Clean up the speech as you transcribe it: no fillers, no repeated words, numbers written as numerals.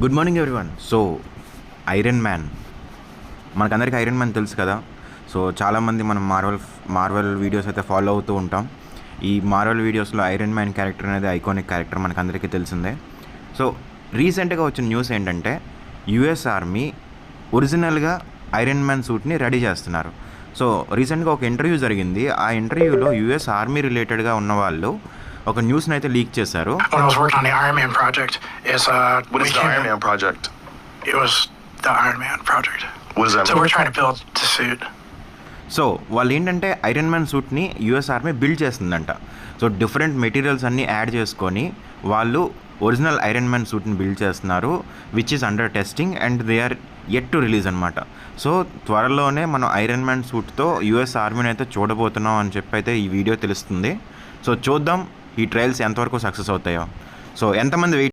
Good morning everyone. So iron man, మనకందరికీ iron man తెలుసు కదా. సో చాలామంది మనం మార్వెల్ వీడియోస్ అయితే ఫాలో అవుతూ ఉంటాం. ఈ మార్వెల్ వీడియోస్లో ఐరన్ మ్యాన్ క్యారెక్టర్ అనేది ఐకానిక్ క్యారెక్టర్, మనకందరికీ తెలిసిందే. సో రీసెంట్గా వచ్చిన న్యూస్ ఏంటంటే యుఎస్ ఆర్మీ ఒరిజినల్గా ఐరన్ మ్యాన్ సూట్ని రెడీ చేస్తున్నారు. సో రీసెంట్గా ఒక ఇంటర్వ్యూ జరిగింది. ఆ ఇంటర్వ్యూలో యుఎస్ ఆర్మీ రిలేటెడ్గా ఉన్న వాళ్ళు ఒక న్యూస్ని అయితే లీక్ చేశారు. When I was working on the Iron Man project, What is the Iron Man project? It was the Iron Man project. What does that So mean? we're trying to build the suit. So వాళ్ళు ఏంటంటే iron man సూట్ని US army build చేస్తుందంట. So different materials అన్నీ add చేసుకొని వాళ్ళు original iron man సూట్ని build చేస్తున్నారు, which is under testing and they are yet to release అనమాట. సో త్వరలోనే మనం ఐరన్ మ్యాన్ సూట్తో యుఎస్ ఆర్మీని అయితే చూడబోతున్నాం అని చెప్పి అయితే ఈ వీడియో తెలుస్తుంది. సో చూద్దాం ఈ ట్రయల్స్ ఎంతవరకు సక్సెస్ అవుతాయో. సో ఎంతమంది వెయిట్